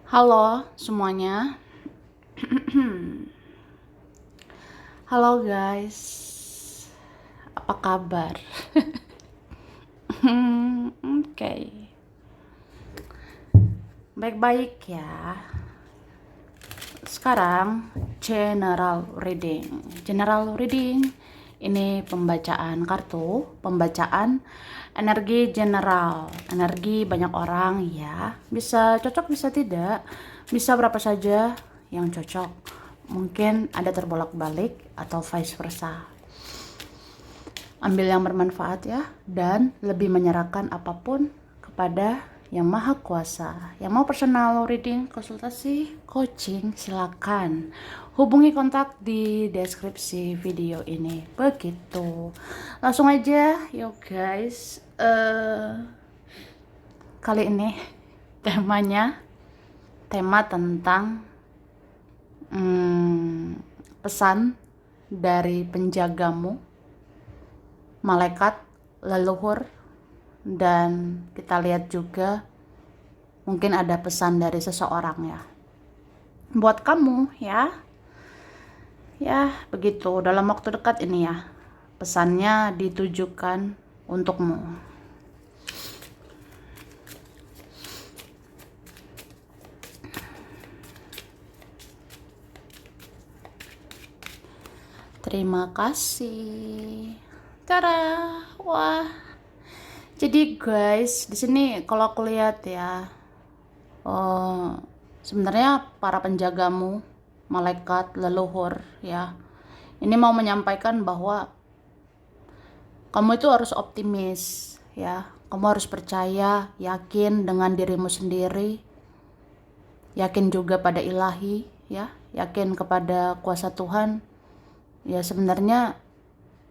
Halo semuanya. Halo guys. Apa kabar? Oke. Baik-baik ya. Sekarang general reading. General reading ini pembacaan kartu, pembacaan energi general, energi banyak orang ya. Bisa cocok, bisa tidak, bisa berapa saja yang cocok. Mungkin ada terbolak-balik atau vice versa. Ambil yang bermanfaat ya, dan lebih menyerahkan apapun kepada yang maha kuasa. Yang mau personal reading, konsultasi, coaching, silakan hubungi kontak di deskripsi video ini. Begitu, langsung aja yuk guys. Kali ini tema tentang pesan dari penjagamu, malaikat, leluhur, dan kita lihat juga mungkin ada pesan dari seseorang ya buat kamu ya. Ya begitu, dalam waktu dekat ini ya pesannya ditujukan untukmu. Terima kasih. Tada. Wah. Jadi guys, di sini kalau aku lihat ya, sebenarnya para penjagamu, malaikat, leluhur ya, ini mau menyampaikan bahwa kamu itu harus optimis ya. Kamu harus percaya, yakin dengan dirimu sendiri, yakin juga pada ilahi ya, yakin kepada kuasa Tuhan. Ya sebenarnya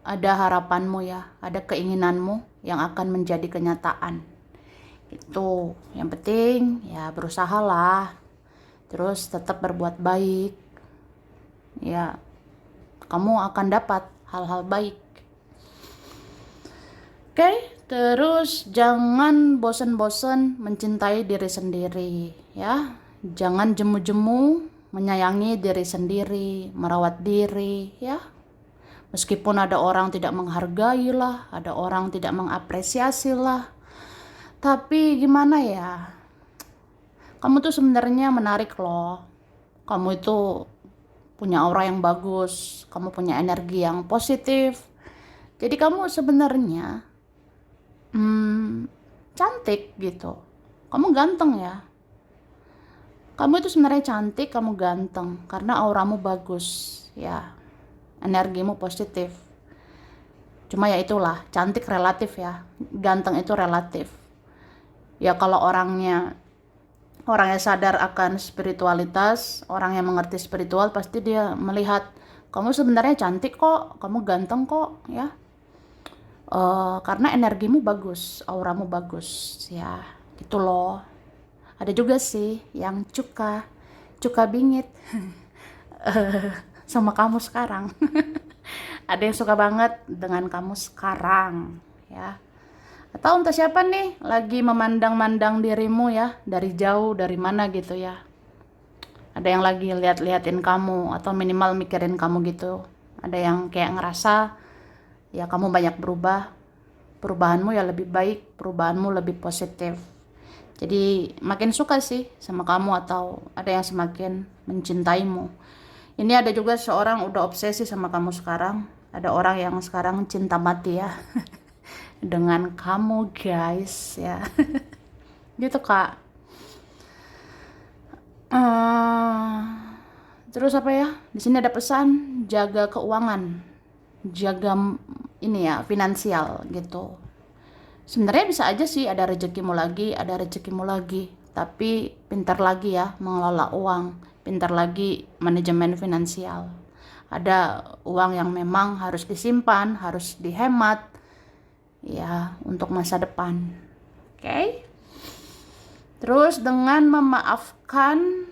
ada harapanmu ya, ada keinginanmu yang akan menjadi kenyataan. Itu yang penting ya, berusahalah, terus tetap berbuat baik ya, kamu akan dapat hal-hal baik. Oke, terus jangan bosan-bosan mencintai diri sendiri ya, jangan jemu-jemu menyayangi diri sendiri, merawat diri ya. Meskipun ada orang tidak menghargai lah, ada orang tidak mengapresiasi lah, tapi gimana ya, kamu tuh sebenarnya menarik loh. Kamu itu punya aura yang bagus, kamu punya energi yang positif. Jadi kamu sebenarnya cantik gitu. Kamu ganteng ya. Kamu itu sebenarnya cantik, kamu ganteng karena auramu bagus ya. Energimu positif. Cuma ya itulah, cantik relatif ya. Ganteng itu relatif. Ya kalau orangnya sadar akan spiritualitas, orang yang mengerti spiritual pasti dia melihat kamu sebenarnya cantik kok, kamu ganteng kok ya. Karena energimu bagus, auramu bagus ya, gitu loh. Ada juga sih yang cuka bingit sama kamu sekarang. Ada yang suka banget dengan kamu sekarang ya. Atau entah siapa nih lagi memandang-mandang dirimu ya dari jauh, dari mana gitu ya. Ada yang lagi lihat-liatin kamu atau minimal mikirin kamu gitu. Ada yang kayak ngerasa ya kamu banyak berubah, perubahanmu ya lebih baik, perubahanmu lebih positif. Jadi makin suka sih sama kamu, atau ada yang semakin mencintaimu. Ini ada juga seorang udah obsesi sama kamu sekarang. Ada orang yang sekarang cinta mati ya dengan kamu guys ya. Gitu kak. Terus apa ya? Di sini ada pesan jaga keuangan, jaga ini ya finansial gitu. Sebenarnya bisa aja sih ada rezekimu lagi, tapi pintar lagi ya mengelola uang, pintar lagi manajemen finansial. Ada uang yang memang harus disimpan, harus dihemat ya untuk masa depan. Oke? Terus dengan memaafkan,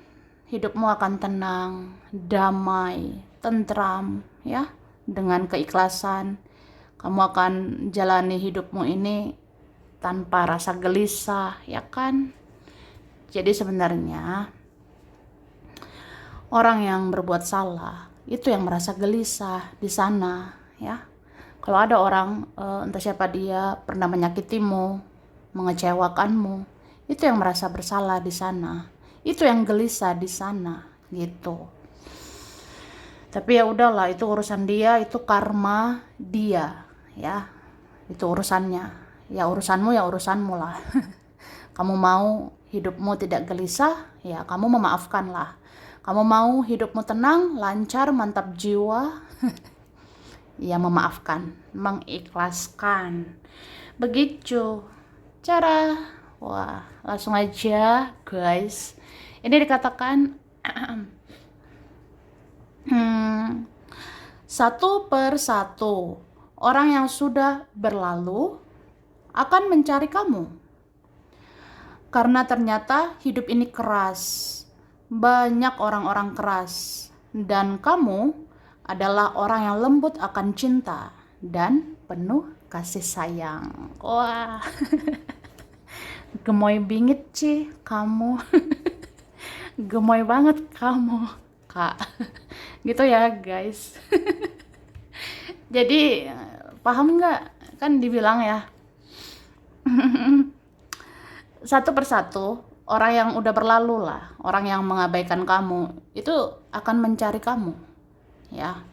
hidupmu akan tenang, damai, tentram ya. Dengan keikhlasan, kamu akan jalani hidupmu ini tanpa rasa gelisah ya kan. Jadi sebenarnya Orang yang berbuat salah itu yang merasa gelisah di sana, ya. Kalau ada orang entah siapa dia pernah menyakitimu, mengecewakanmu, itu yang merasa bersalah di sana. Itu yang gelisah di sana, gitu. Tapi ya udahlah, itu urusan dia, itu karma dia, ya. Itu urusannya. Ya urusanmu ya urusanmu lah. Kamu mau hidupmu tidak gelisah, ya kamu memaafkanlah. Kamu mau hidupmu tenang, lancar, mantap jiwa, ya memaafkan, mengikhlaskan. Begitu cara. Wah, langsung aja guys. Ini dikatakan satu per satu orang yang sudah berlalu akan mencari kamu. Karena ternyata hidup ini keras. Banyak orang-orang keras. Dan kamu adalah orang yang lembut akan cinta dan penuh kasih sayang. Wah, gemoy bingit sih kamu. Gemoy banget kamu, Kak. Gitu ya, guys. Jadi, paham nggak? Kan dibilang ya, satu persatu orang yang udah berlalu lah, orang yang mengabaikan kamu itu akan mencari kamu, ya.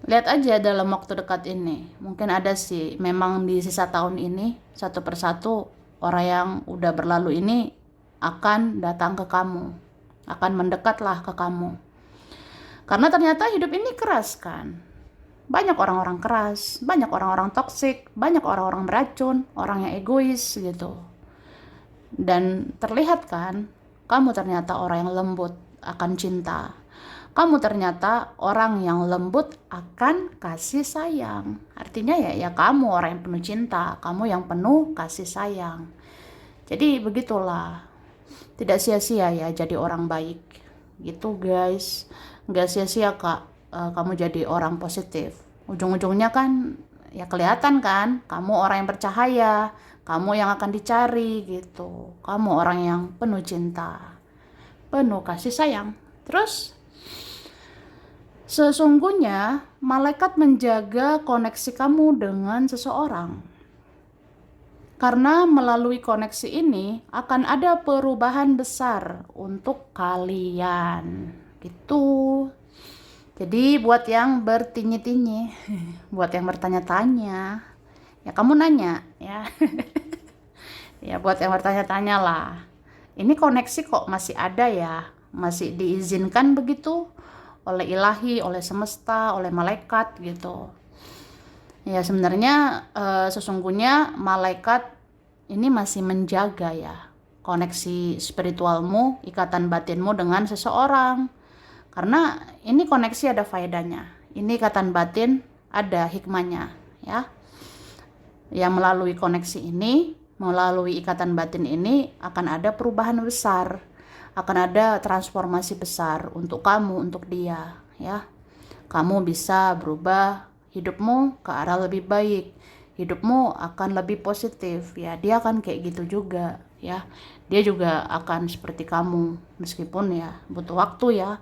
Lihat aja dalam waktu dekat ini, mungkin ada sih memang di sisa tahun ini satu persatu orang yang udah berlalu ini akan datang ke kamu, akan mendekatlah ke kamu. Karena ternyata hidup ini keras kan. Banyak orang-orang keras, banyak orang-orang toksik, banyak orang-orang beracun, orang yang egois gitu. Dan terlihat kan, kamu ternyata orang yang lembut akan cinta. Kamu ternyata orang yang lembut akan kasih sayang. Artinya ya kamu orang yang penuh cinta, kamu yang penuh kasih sayang. Jadi begitulah. Tidak sia-sia ya jadi orang baik. Gitu guys. Nggak sia-sia Kak, kamu jadi orang positif. Ujung-ujungnya kan ya kelihatan kan, kamu orang yang bercahaya, kamu yang akan dicari gitu. Kamu orang yang penuh cinta, penuh kasih sayang. Terus sesungguhnya malaikat menjaga koneksi kamu dengan seseorang. Karena melalui koneksi ini akan ada perubahan besar untuk kalian. Gitu. Jadi buat yang bertinyi-tinyi, buat yang bertanya-tanya, ya kamu nanya ya. Ya buat yang bertanya-tanya lah. Ini koneksi kok masih ada ya? Masih diizinkan begitu oleh ilahi, oleh semesta, oleh malaikat gitu. Ya sebenarnya sesungguhnya malaikat ini masih menjaga ya koneksi spiritualmu, ikatan batinmu dengan seseorang. Karena ini koneksi ada faedahnya. Ini ikatan batin ada hikmahnya ya. Yang melalui koneksi ini, melalui ikatan batin ini akan ada perubahan besar. Akan ada transformasi besar untuk kamu, untuk dia ya. Kamu bisa berubah hidupmu ke arah lebih baik. Hidupmu akan lebih positif ya. Dia akan kayak gitu juga ya. Dia juga akan seperti kamu meskipun ya butuh waktu ya.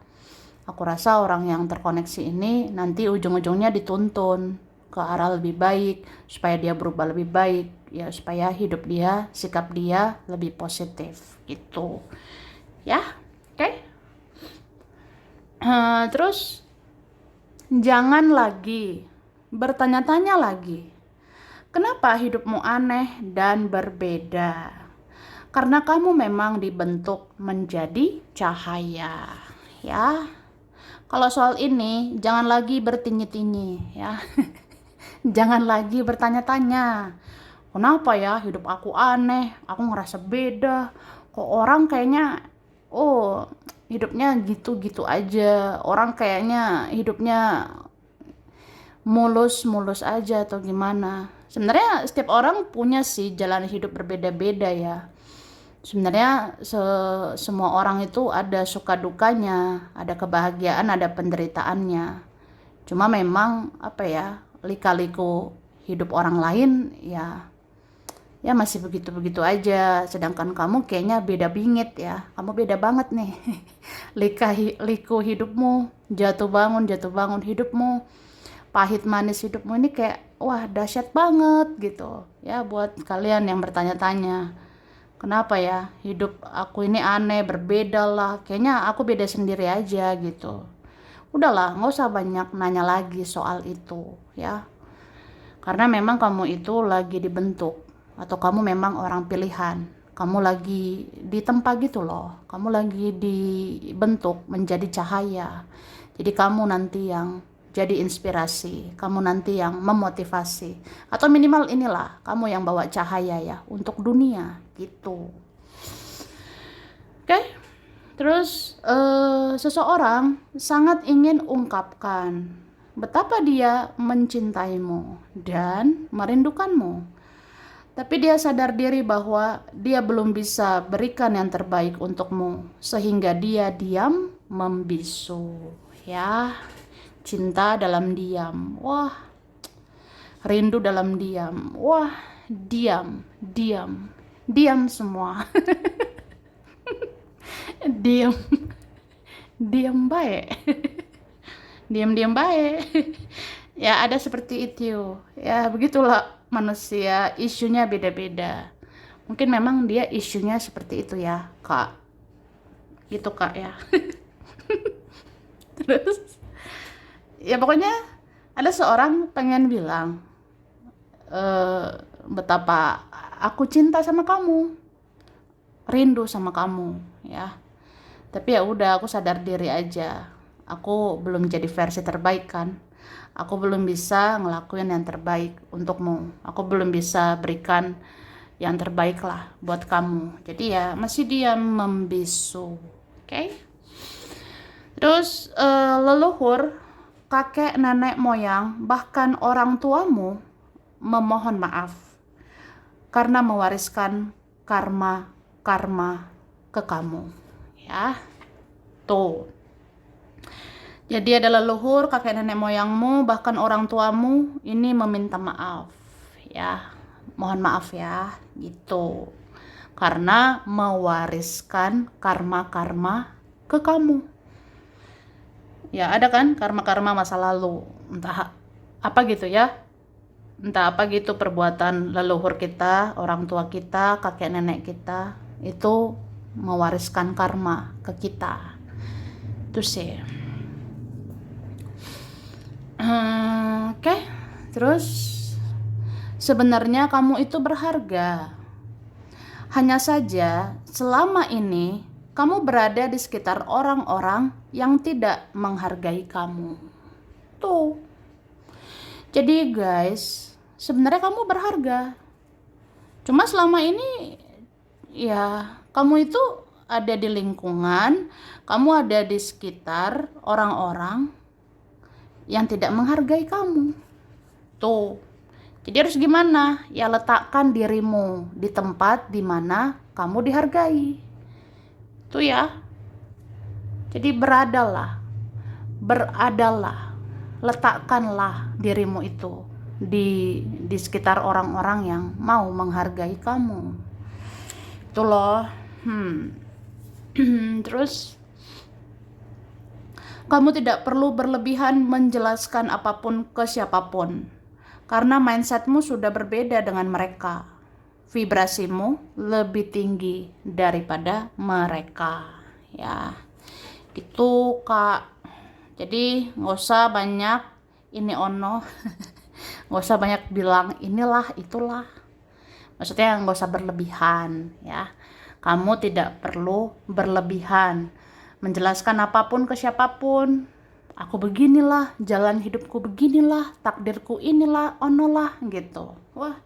Aku rasa orang yang terkoneksi ini nanti ujung-ujungnya dituntun ke arah lebih baik, supaya dia berubah lebih baik, ya supaya hidup dia, sikap dia lebih positif gitu. Ya, oke. Terus jangan lagi bertanya-tanya lagi, kenapa hidupmu aneh dan berbeda? Karena kamu memang dibentuk menjadi cahaya, ya. Kalau soal ini, jangan lagi bertinyi-tinyi ya. Jangan lagi bertanya-tanya. Kenapa ya hidup aku aneh, aku ngerasa beda. Kok orang kayaknya, oh hidupnya gitu-gitu aja. Orang kayaknya hidupnya mulus-mulus aja atau gimana. Sebenarnya setiap orang punya sih jalan hidup berbeda-beda ya. Sebenarnya semua orang itu ada suka dukanya, ada kebahagiaan, ada penderitaannya. Cuma memang apa ya, lika-liku hidup orang lain ya ya masih begitu-begitu aja. Sedangkan kamu kayaknya beda bingit ya. Kamu beda banget nih. Liku hidupmu, jatuh bangun hidupmu, pahit manis hidupmu ini kayak wah dahsyat banget gitu. Ya buat kalian yang bertanya-tanya, kenapa ya hidup aku ini aneh, berbeda lah. Kayaknya aku beda sendiri aja gitu. Udahlah, nggak usah banyak nanya lagi soal itu ya. Karena memang kamu itu lagi dibentuk, atau kamu memang orang pilihan. Kamu lagi ditempa gitu loh. Kamu lagi dibentuk menjadi cahaya. Jadi kamu nanti yang jadi inspirasi, kamu nanti yang memotivasi. Atau minimal inilah, kamu yang bawa cahaya ya untuk dunia gitu. Oke? Terus seseorang sangat ingin ungkapkan betapa dia mencintaimu dan merindukanmu. Tapi dia sadar diri bahwa dia belum bisa berikan yang terbaik untukmu, sehingga dia diam membisu. Ya, cinta dalam diam. Wah, rindu dalam diam. Wah, diam, diam, diam semua. Diam, diam baik. Diam-diam baik. Ya, ada seperti itu. Ya, begitulah manusia, isunya beda-beda. Mungkin memang dia isunya seperti itu ya, Kak. Gitu, Kak ya. Terus, ya pokoknya ada seorang pengen bilang, eh, betapa aku cinta sama kamu, rindu sama kamu, ya. Tapi ya udah, aku sadar diri aja. Aku belum jadi versi terbaik kan. Aku belum bisa ngelakuin yang terbaik untukmu. Aku belum bisa berikan yang terbaik lah buat kamu. Jadi ya masih diam membisu. Oke? Terus leluhur, kakek, nenek moyang, bahkan orang tuamu memohon maaf karena mewariskan karma ke kamu. Ya. Tuh. Jadi ada leluhur, kakek nenek moyangmu, bahkan orang tuamu ini meminta maaf. Ya, mohon maaf ya, gitu. Karena mewariskan karma-karma ke kamu. Ya, ada kan karma-karma masa lalu. Entah apa gitu ya. Entah apa gitu perbuatan leluhur kita, orang tua kita, kakek nenek kita. Itu mewariskan karma ke kita. Itu sih. Oke. Terus sebenarnya kamu itu berharga. Hanya saja selama ini kamu berada di sekitar orang-orang yang tidak menghargai kamu. Tuh. Jadi guys, sebenarnya kamu berharga. Cuma selama ini ya kamu itu ada di lingkungan, kamu ada di sekitar orang-orang yang tidak menghargai kamu. Tuh. Jadi harus gimana? Ya letakkan dirimu di tempat di mana kamu dihargai. Tuh ya. Jadi beradalah. Letakkanlah dirimu itu di sekitar orang-orang yang mau menghargai kamu. Itu loh. Terus kamu tidak perlu berlebihan menjelaskan apapun ke siapapun. Karena mindsetmu sudah berbeda dengan mereka. Vibrasimu lebih tinggi daripada mereka. Ya, gitu Kak. Jadi nggak usah banyak ini ono. Nggak usah banyak bilang inilah itulah. Maksudnya nggak usah berlebihan ya. Kamu tidak perlu berlebihan menjelaskan apapun ke siapapun. Aku beginilah, jalan hidupku beginilah, takdirku inilah, onolah gitu. Wah,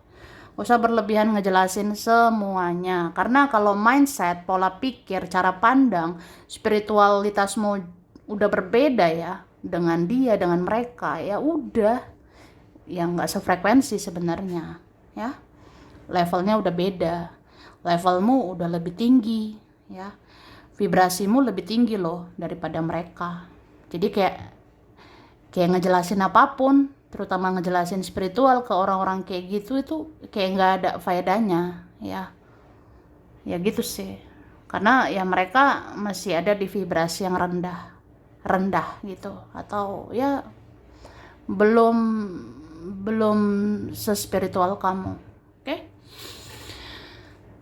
gak usah berlebihan ngejelasin semuanya. Karena kalau mindset, pola pikir, cara pandang, spiritualitasmu udah berbeda ya dengan dia, dengan mereka, ya udah, yang nggak sefrekuensi sebenarnya, ya. Levelnya udah beda, levelmu udah lebih tinggi, ya. Vibrasimu lebih tinggi loh daripada mereka. Jadi kayak ngejelasin apapun terutama ngejelasin spiritual ke orang-orang kayak gitu itu kayak nggak ada faedahnya ya. Ya gitu sih. Karena ya mereka masih ada di vibrasi yang rendah gitu, atau ya belum belum sespiritual kamu. Oke?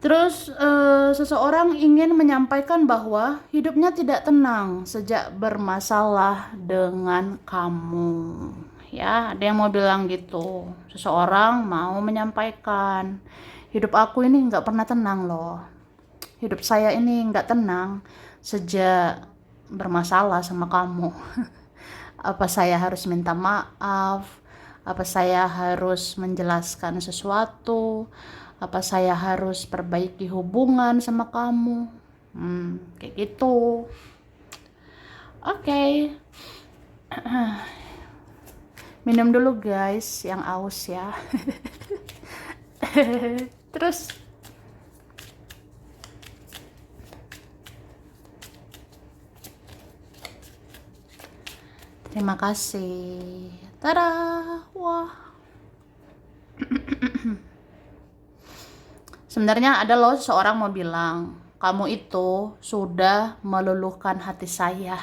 Terus seseorang ingin menyampaikan bahwa hidupnya tidak tenang sejak bermasalah dengan kamu. Ya, ada yang mau bilang gitu. Seseorang mau menyampaikan, hidup aku ini nggak pernah tenang loh. Hidup saya ini nggak tenang sejak bermasalah sama kamu. Apa saya harus minta maaf? Apa saya harus menjelaskan sesuatu? Apa saya harus perbaiki hubungan sama kamu? Kayak gitu. Oke. Minum dulu guys, yang aus ya. Terus terima kasih. Tada. Wah. Sebenarnya ada loh seorang mau bilang, kamu itu sudah meluluhkan hati saya.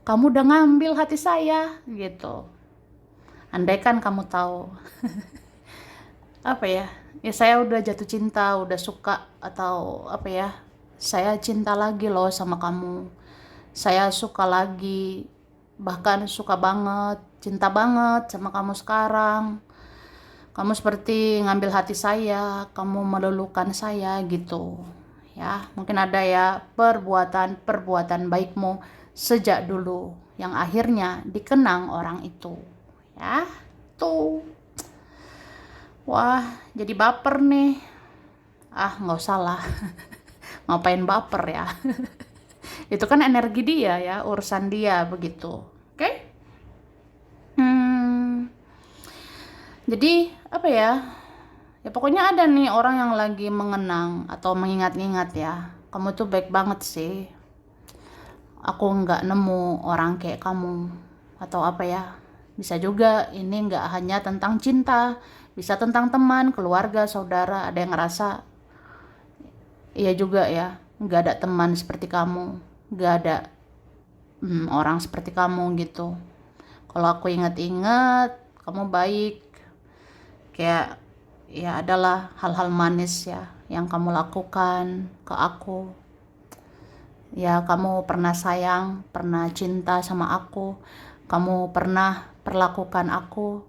Kamu udah ngambil hati saya gitu. Andaikan kamu tahu. Apa ya? Ya saya udah jatuh cinta, udah suka, atau apa ya? Saya cinta lagi loh sama kamu. Saya suka lagi, bahkan suka banget, cinta banget sama kamu sekarang. Kamu seperti ngambil hati saya, kamu meluluhkan saya gitu. Ya, mungkin ada ya perbuatan baikmu sejak dulu yang akhirnya dikenang orang itu. Ya, tuh. Wah, jadi baper nih. Ah, nggak usah lah. Ngapain baper ya? Itu kan energi dia ya, urusan dia begitu. Oke? Hmm, jadi apa ya? Ya pokoknya ada nih orang yang lagi mengenang atau mengingat-ingat ya. Kamu tuh baik banget sih. Aku nggak nemu orang kayak kamu. Atau apa ya. Bisa juga ini nggak hanya tentang cinta. Bisa tentang teman, keluarga, saudara. Ada yang ngerasa, iya juga ya. Nggak ada teman seperti kamu. Nggak ada orang seperti kamu gitu. Kalau aku ingat-ingat, kamu baik. Kayak ya adalah hal-hal manis ya yang kamu lakukan ke aku. Ya kamu pernah sayang, pernah cinta sama aku. Kamu pernah perlakukan aku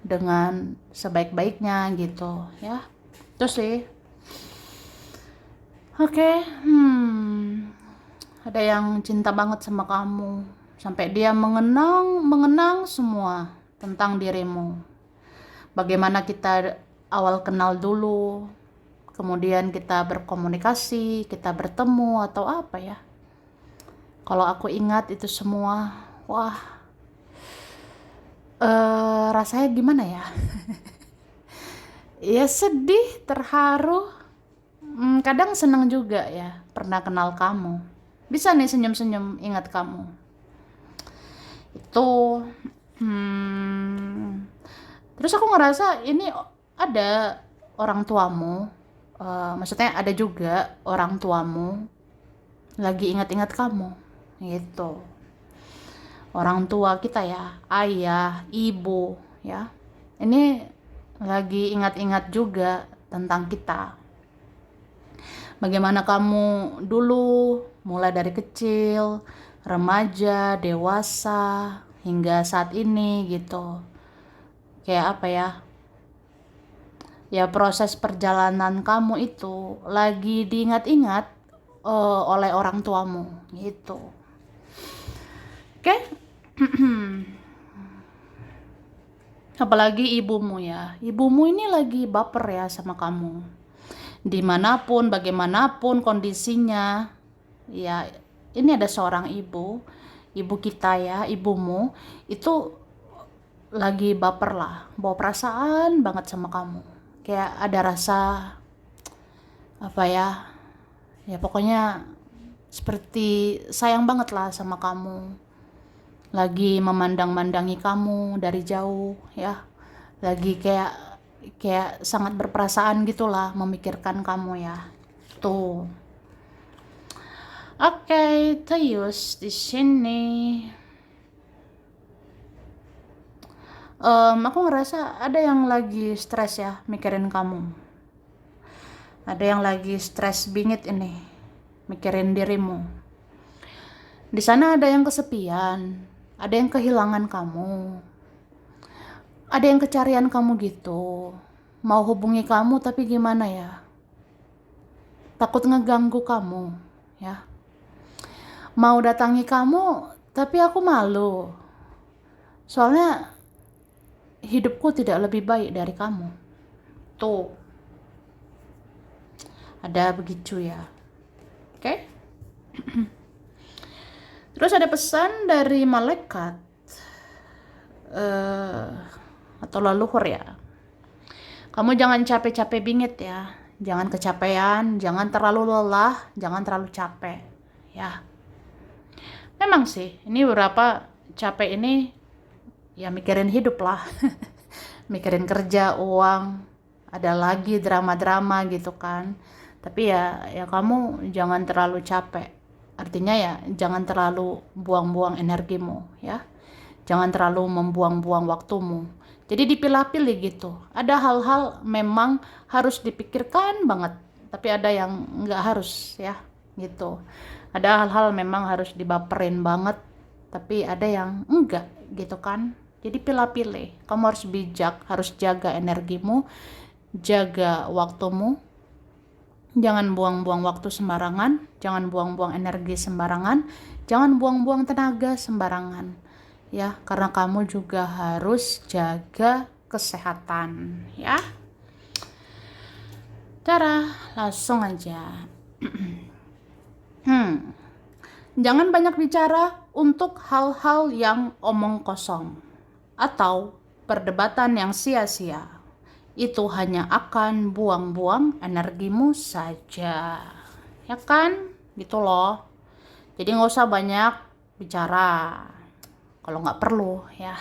dengan sebaik-baiknya gitu ya. Terus sih. Oke, ada yang cinta banget sama kamu. Sampai dia mengenang semua tentang dirimu. Bagaimana kita awal kenal dulu, kemudian kita berkomunikasi, kita bertemu atau apa ya. Kalau aku ingat itu semua, wah, rasanya gimana ya? Ya sedih, terharu, kadang senang juga ya pernah kenal kamu. Bisa nih senyum-senyum ingat kamu. Itu, terus aku ngerasa ini ada orang tuamu, maksudnya ada juga orang tuamu lagi ingat-ingat kamu gitu. Orang tua kita ya, ayah, ibu ya, ini lagi ingat-ingat juga tentang kita. Bagaimana kamu dulu mulai dari kecil, remaja, dewasa hingga saat ini gitu. Kayak apa ya? Ya proses perjalanan kamu itu lagi diingat-ingat oleh orang tuamu gitu. Oke? Apalagi ibumu ya. Ibumu ini lagi baper ya sama kamu. Dimanapun, bagaimanapun kondisinya. Ya, ini ada seorang ibu. Ibu kita ya, ibumu. Itu lagi baper lah. Bawa perasaan banget sama kamu. Kayak ada rasa, apa ya. Ya pokoknya seperti sayang banget lah sama kamu. lagi memandang-mandangi kamu dari jauh ya, lagi kayak sangat berperasaan gitulah, memikirkan kamu ya. Tuh. Oke, Taurus di sini. Aku ngerasa ada yang lagi stres ya, mikirin kamu. Ada yang lagi stres bingit ini, mikirin dirimu. Di sana ada yang kesepian, ada yang kehilangan kamu, ada yang kecarian kamu gitu. Mau hubungi kamu tapi gimana ya? Takut ngeganggu kamu, ya. Mau datangi kamu tapi aku malu. Soalnya hidupku tidak lebih baik dari kamu. Tuh. Ada begitu ya. Oke? Terus ada pesan dari malaikat atau leluhur ya. Kamu jangan capek-capek bingit ya. Jangan kecapean, jangan terlalu lelah, jangan terlalu capek. Ya. Memang sih, ini beberapa capek ini ya mikirin hidup lah. Mikirin kerja, uang, ada lagi drama-drama gitu kan. Tapi ya kamu jangan terlalu capek. Artinya ya jangan terlalu buang-buang energimu ya. Jangan terlalu membuang-buang waktumu. Jadi dipilah-pilih gitu. Ada hal-hal memang harus dipikirkan banget, tapi ada yang nggak harus ya gitu. Ada hal-hal memang harus dibaperin banget, tapi ada yang enggak gitu kan. Jadi pilih-pilih. Kamu harus bijak, harus jaga energimu, jaga waktumu. Jangan buang-buang waktu sembarangan, jangan buang-buang energi sembarangan, jangan buang-buang tenaga sembarangan. Ya, karena kamu juga harus jaga kesehatan, ya. Cara langsung aja. Jangan banyak bicara untuk hal-hal yang omong kosong atau perdebatan yang sia-sia. Itu hanya akan buang-buang energimu saja. Ya kan? Gitu loh. Jadi nggak usah banyak bicara. Kalau nggak perlu ya.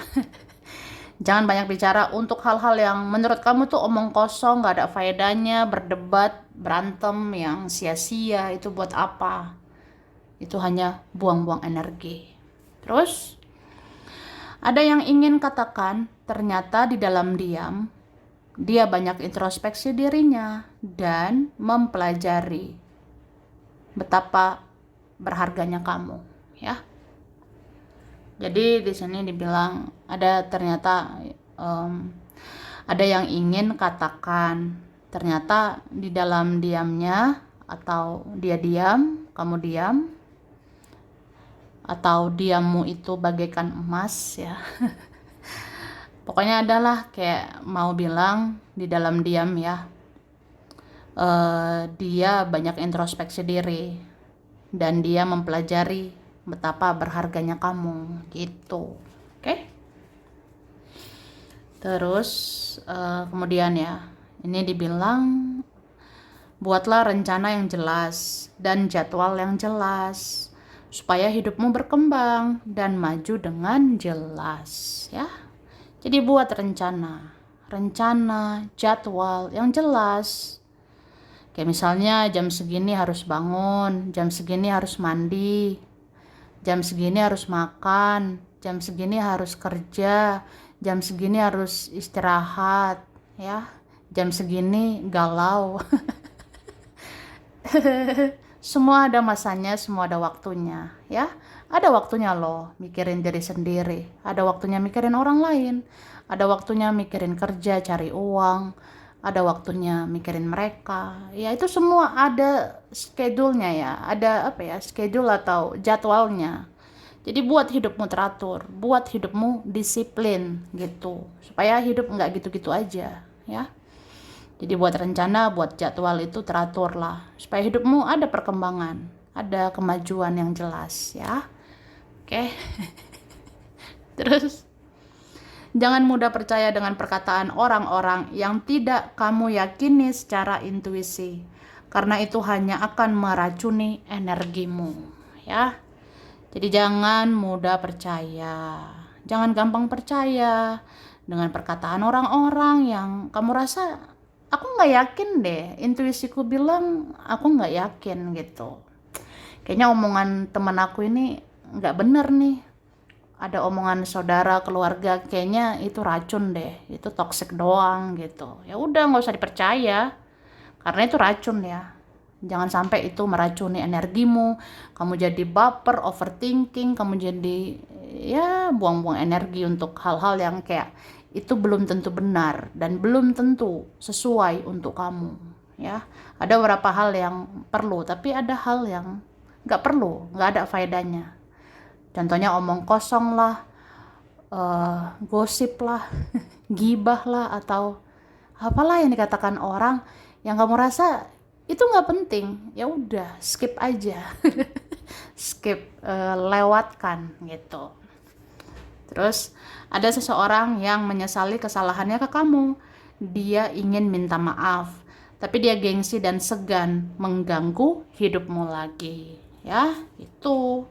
Jangan banyak bicara untuk hal-hal yang menurut kamu tuh omong kosong, nggak ada faedahnya, berdebat, berantem yang sia-sia. Itu buat apa? Itu hanya buang-buang energi. Terus, ada yang ingin katakan, ternyata di dalam diam, dia banyak introspeksi dirinya dan mempelajari betapa berharganya kamu, ya. Jadi di sini dibilang ada ternyata ada yang ingin katakan, ternyata di dalam diamnya atau dia diam, kamu diam, atau diammu itu bagaikan emas ya. Pokoknya adalah kayak mau bilang di dalam diam ya, dia banyak introspeksi diri dan dia mempelajari betapa berharganya kamu gitu. Oke? Terus kemudian ya, ini dibilang buatlah rencana yang jelas dan jadwal yang jelas supaya hidupmu berkembang dan maju dengan jelas ya. Jadi buat rencana, jadwal yang jelas. Kayak misalnya jam segini harus bangun, jam segini harus mandi, jam segini harus makan, jam segini harus kerja, jam segini harus istirahat, ya. Jam segini galau. Semua ada masanya, semua ada waktunya, ya. Ada waktunya loh mikirin diri sendiri, ada waktunya mikirin orang lain, ada waktunya mikirin kerja, cari uang, ada waktunya mikirin mereka. Ya itu semua ada schedule-nya ya, ada schedule atau jadwalnya. Jadi buat hidupmu teratur, buat hidupmu disiplin gitu, supaya hidup nggak gitu-gitu aja, ya. Jadi buat rencana, buat jadwal itu teratur lah, supaya hidupmu ada perkembangan, ada kemajuan yang jelas, ya. Oke. Terus, jangan mudah percaya dengan perkataan orang-orang yang tidak kamu yakini secara intuisi, karena itu hanya akan meracuni energimu, ya. Jadi jangan mudah percaya. Jangan gampang percaya dengan perkataan orang-orang yang kamu rasa, aku nggak yakin deh, intuisiku bilang aku nggak yakin gitu. Kayaknya omongan teman aku ini nggak bener nih. Ada omongan saudara, keluarga, kayaknya itu racun deh, itu toxic doang gitu. Ya udah, nggak usah dipercaya, karena itu racun ya. Jangan sampai itu meracuni energimu, kamu jadi baper, overthinking, kamu jadi ya buang-buang energi untuk hal-hal yang kayak itu belum tentu benar dan belum tentu sesuai untuk kamu ya. Ada beberapa hal yang perlu, tapi ada hal yang nggak perlu, nggak ada faedahnya. Contohnya omong kosong lah, gosip lah, gibah lah, atau apalah yang dikatakan orang yang kamu rasa itu nggak penting. Ya udah, skip aja. Skip, lewatkan gitu. Terus ada seseorang yang menyesali kesalahannya ke kamu. Dia ingin minta maaf, tapi dia gengsi dan segan mengganggu hidupmu lagi. Ya, itu.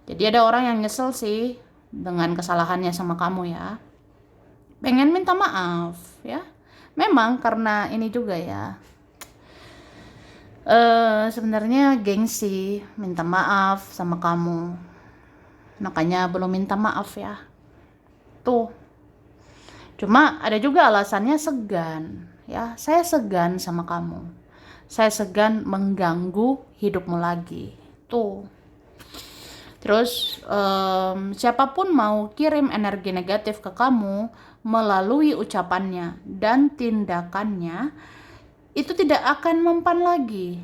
Jadi ada orang yang nyesel sih dengan kesalahannya sama kamu ya. Pengen minta maaf ya. Memang karena ini juga ya. Sebenarnya gengsi minta maaf sama kamu. Makanya belum minta maaf ya. Tuh. Cuma ada juga alasannya segan ya. Saya segan sama kamu. Saya segan mengganggu hidupmu lagi. Tuh. Terus siapapun mau kirim energi negatif ke kamu melalui ucapannya dan tindakannya, itu tidak akan mempan lagi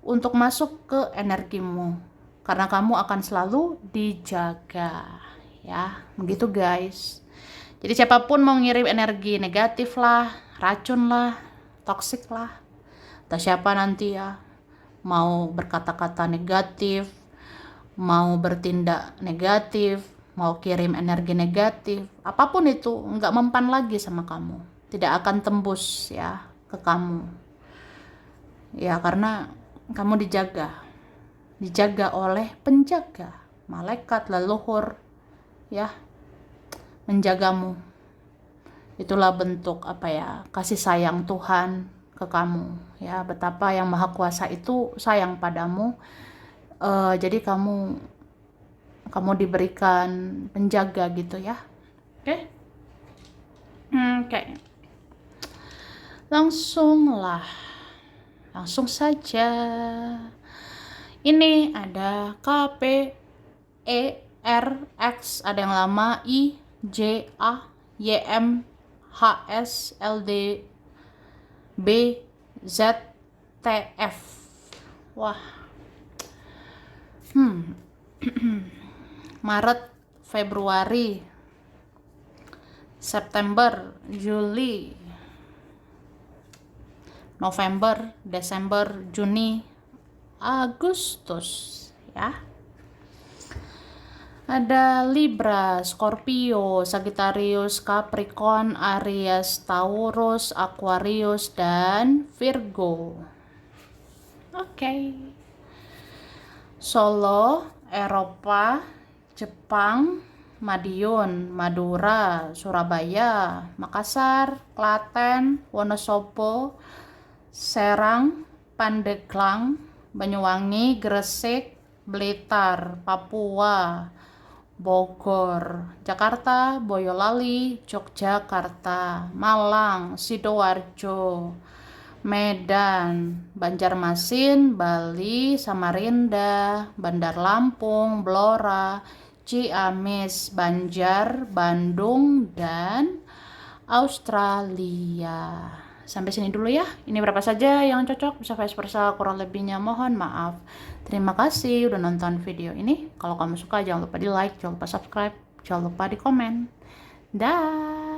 untuk masuk ke energimu, karena kamu akan selalu dijaga ya, begitu guys. Jadi siapapun mau ngirim energi negatif lah, racun lah, toksik lah, atau siapa nanti ya mau berkata-kata negatif, mau bertindak negatif, mau kirim energi negatif, apapun itu nggak mempan lagi sama kamu, tidak akan tembus ya ke kamu ya, karena kamu dijaga oleh penjaga, malaikat leluhur ya, menjagamu. Itulah bentuk apa ya, kasih sayang Tuhan ke kamu ya, betapa yang maha kuasa itu sayang padamu. Jadi kamu diberikan penjaga gitu ya. Oke? Oke. Langsung saja. Ini ada KPERX, ada yang lama IJAYMHSLDBZTF. Wah. Maret, Februari, September, Juli, November, Desember, Juni, Agustus ya. Ada Libra, Scorpio, Sagittarius, Capricorn, Aries, Taurus, Aquarius, dan Virgo. Oke. Solo, Eropa, Jepang, Madiun, Madura, Surabaya, Makassar, Klaten, Wonosobo, Serang, Pandeglang, Banyuwangi, Gresik, Blitar, Papua, Bogor, Jakarta, Boyolali, Yogyakarta, Malang, Sidoarjo, Medan, Banjarmasin, Bali, Samarinda, Bandar Lampung, Blora, Ciamis, Banjar, Bandung, dan Australia. Sampai sini dulu ya. Ini berapa saja yang cocok, bisa vice versa, kurang lebihnya mohon maaf. Terima kasih udah nonton video ini. Kalau kamu suka jangan lupa di like, jangan lupa subscribe, jangan lupa di komen. Dah.